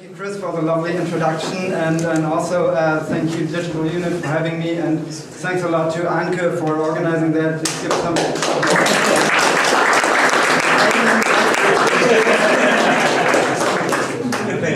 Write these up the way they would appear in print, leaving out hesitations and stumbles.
Thank you, Chris, for the lovely introduction, and also thank you, Digital Unit, for having me, and thanks a lot to Anke for organizing that. Just give some...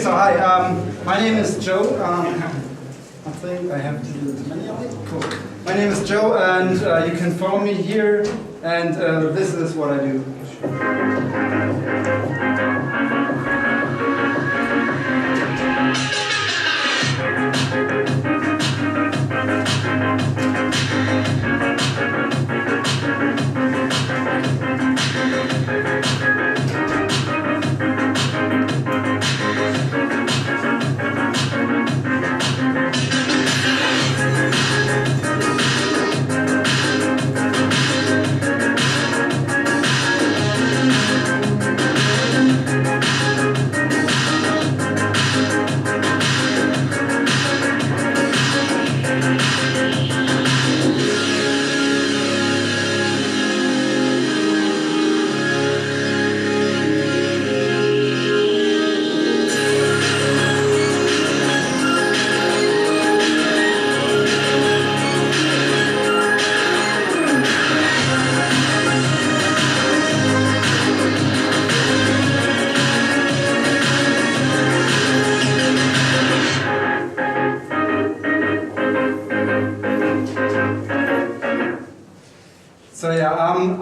So hi, my name is Joe. I think I have to do many of these. Cool. My name is Joe, and you can follow me here, and this is what I do.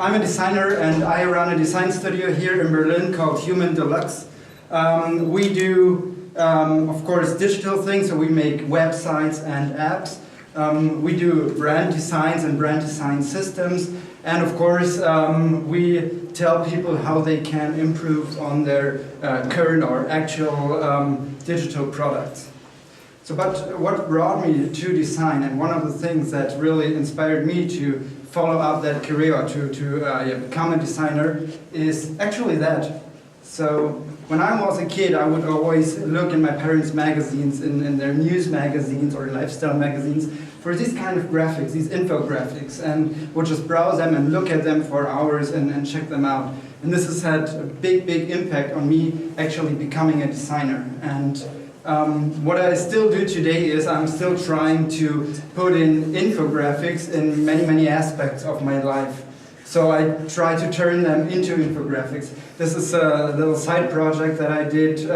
I'm a designer, and I run a design studio here in Berlin called Human Deluxe. We do, of course, digital things, so we make websites and apps. We do brand designs and brand design systems, and of course, we tell people how they can improve on their current or actual digital products. So, but what brought me to design, and one of the things that really inspired me to follow up that career, or to become a designer, is actually that. So when I was a kid, I would always look in my parents' magazines, in their news magazines or lifestyle magazines, for these kind of graphics, these infographics, and would just browse them and look at them for hours and check them out. And this has had a big impact on me actually becoming a designer. And what I still do today is I'm still trying to put in infographics in many aspects of my life. So I try to turn them into infographics. This is a little side project that I did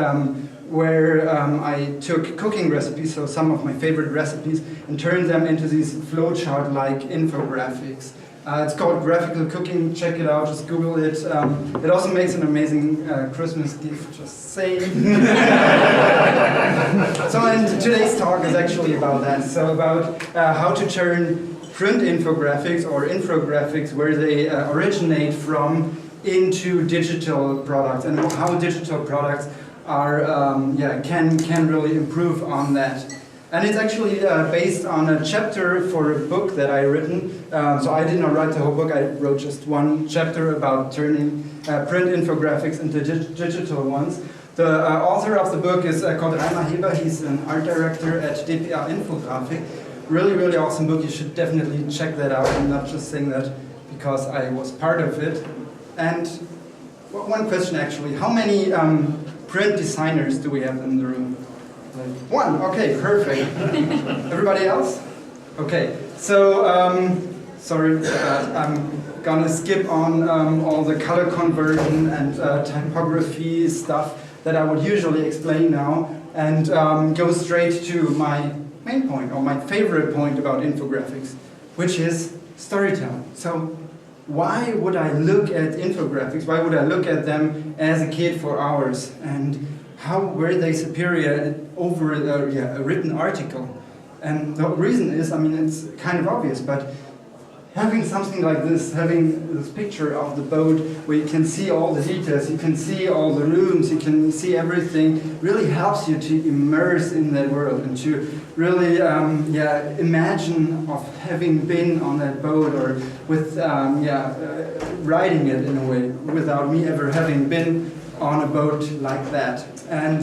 where I took cooking recipes, so some of my favorite recipes, and turned them into these flowchart-like infographics. It's called Graphical Cooking. Check it out, just Google it. It also makes an amazing Christmas gift, just saying. So, and today's talk is actually about that. So about how to turn print infographics or infographics where they originate from into digital products, and how digital products are can really improve on that. And it's actually based on a chapter for a book that I written. So I did not write the whole book, I wrote just one chapter about turning print infographics into digital ones. The author of the book is called Rainer Heber. He's an art director at Infographics. Really awesome book. You should definitely check that out. I'm not just saying that because I was part of it. And one question actually, how many print designers do we have in the room? One, okay, perfect. Everybody else? Okay, so, sorry for that. I'm gonna skip on all the color conversion and typography stuff that I would usually explain now, and go straight to my main point, or my favorite point about infographics, which is storytelling. So, why would I look at infographics? Why would I look at them as a kid for hours? And how were they superior over a written article? And the reason is, I mean, it's kind of obvious, but having something like this, having this picture of the boat where you can see all the details, you can see all the rooms, you can see everything, really helps you to immerse in that world and to really imagine of having been on that boat, or with riding it in a way without me ever having been on a boat like that. And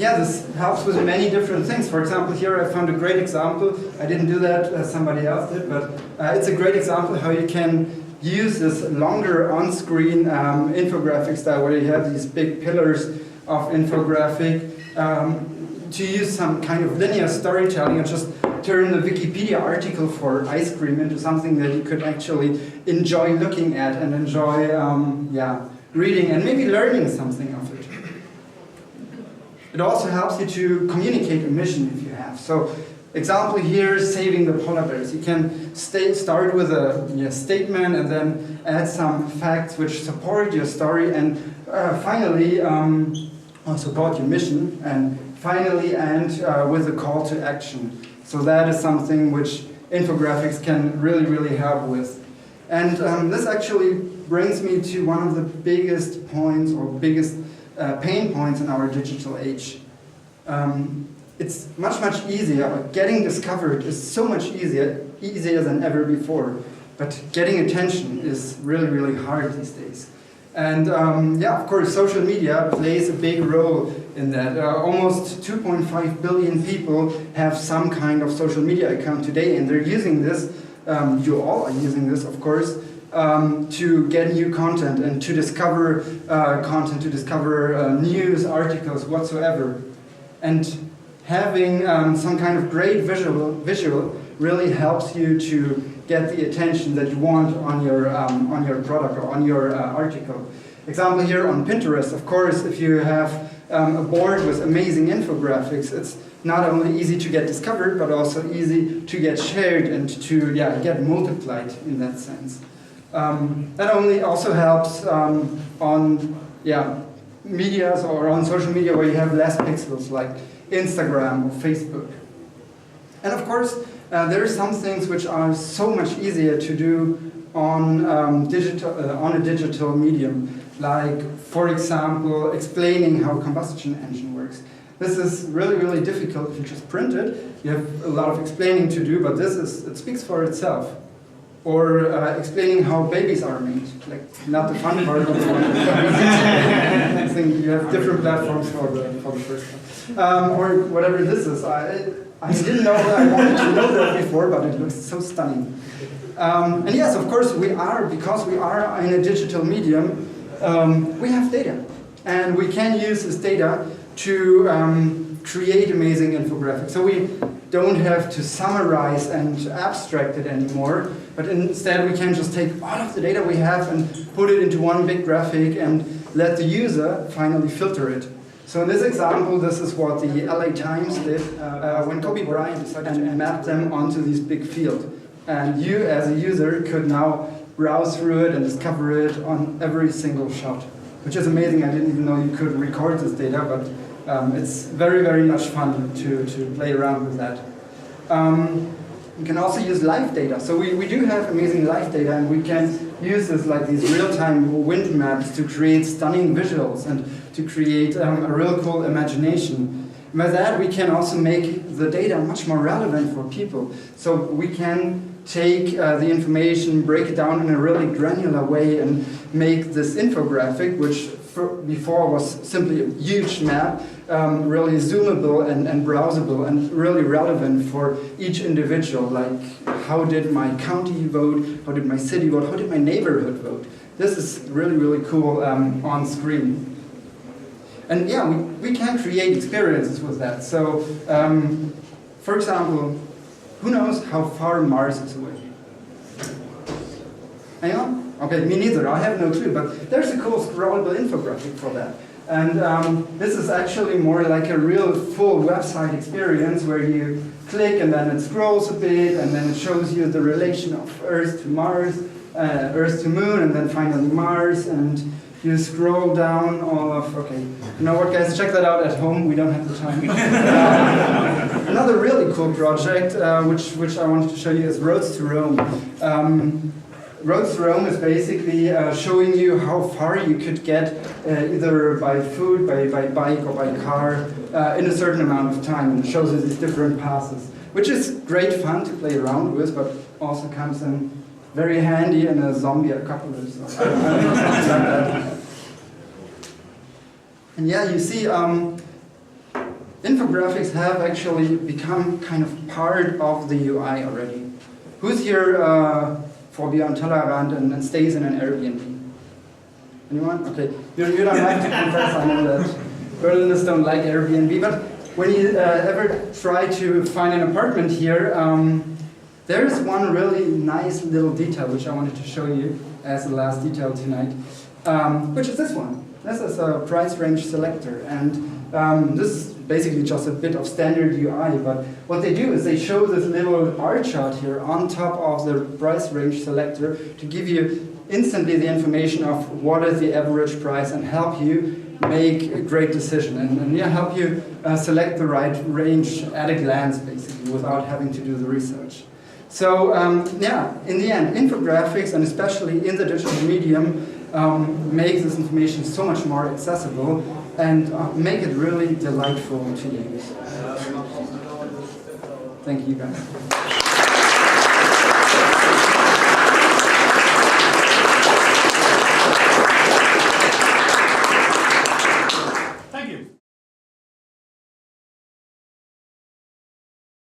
this helps with many different things. For example, here I found a great example. I didn't do that, somebody else did, but it's a great example how you can use this longer on-screen infographic style where you have these big pillars of infographic, to use some kind of linear storytelling and just turn the Wikipedia article for ice cream into something that you could actually enjoy looking at and enjoy reading and maybe learning something of it. It also helps you to communicate a mission if you have. So, example here is saving the polar bears. You can start with a statement and then add some facts which support your story, and finally support your mission, and finally end with a call to action. So that is something which infographics can really help with. And this actually brings me to one of the biggest points or biggest pain points in our digital age. It's much easier. Getting discovered is so much easier than ever before. But getting attention is really hard these days. And of course, social media plays a big role in that. Almost 2.5 billion people have some kind of social media account today, and they're using this. You all are using this, of course, to get new content and to discover content, to discover news, articles, whatsoever. And having some kind of great visual really helps you to get the attention that you want on your product or on your article. Example here on Pinterest, of course, if you have a board with amazing infographics, it's not only easy to get discovered, but also easy to get shared and to get multiplied in that sense. That only also helps on medias or on social media where you have less pixels, like Instagram or Facebook. And of course, there are some things which are so much easier to do on a digital medium, like, for example, explaining how a combustion engine works. This is really difficult if you just print it. You have a lot of explaining to do, but it speaks for itself. Or explaining how babies are made, like not the fun part of the I think you have different platforms for the first one. Or whatever this is. I didn't know that I wanted to know that before, but it looks so stunning. And yes, of course, because we are in a digital medium, we have data. And we can use this data to create amazing infographics. So we don't have to summarize and abstract it anymore, but instead we can just take all of the data we have and put it into one big graphic and let the user finally filter it. So in this example, this is what the LA Times did when Kobe Bryant decided to map them onto this big field. And you, as a user, could now browse through it and discover it on every single shot, which is amazing. I didn't even know you could record this data, but it's very much fun to play around with that. We can also use live data. So we do have amazing live data, and we can use this like these real-time wind maps to create stunning visuals and to create a real cool imagination. And by that, we can also make the data much more relevant for people. So we can take the information, break it down in a really granular way, and make this infographic, which before was simply a huge map, really zoomable and browsable and really relevant for each individual. Like, how did my county vote? How did my city vote? How did my neighborhood vote? This is really cool on screen. And yeah, we can create experiences with that. So, for example, who knows how far Mars is away? Anyone? Okay, me neither. I have no clue, but there's a cool scrollable infographic for that. And this is actually more like a real full website experience where you click and then it scrolls a bit and then it shows you the relation of Earth to Mars, Earth to Moon, and then finally Mars, and you scroll down all of, okay, you know what guys, check that out at home, we don't have the time. Another really cool project, which I wanted to show you is Roads to Rome. Roads to Rome is basically showing you how far you could get either by foot, by bike, or by car in a certain amount of time, and it shows you these different passes, which is great fun to play around with, but also comes in very handy in a zombie apocalypse. So I don't know, something like that. And yeah, you see, infographics have actually become kind of part of the UI already. Who's here for beyond tellerrand and stays in an Airbnb? Anyone? Okay, you don't have to confess, I know that. Berliners don't like Airbnb, but when you ever try to find an apartment here, there's one really nice little detail which I wanted to show you as the last detail tonight, which is this one. This is a price range selector, and this is basically just a bit of standard UI, but what they do is they show this little bar chart here on top of the price range selector to give you instantly the information of what is the average price and help you make a great decision and yeah, help you select the right range at a glance, basically, without having to do the research. So yeah, in the end, infographics, and especially in the digital medium, make this information so much more accessible and make it really delightful to use. Thank you, guys.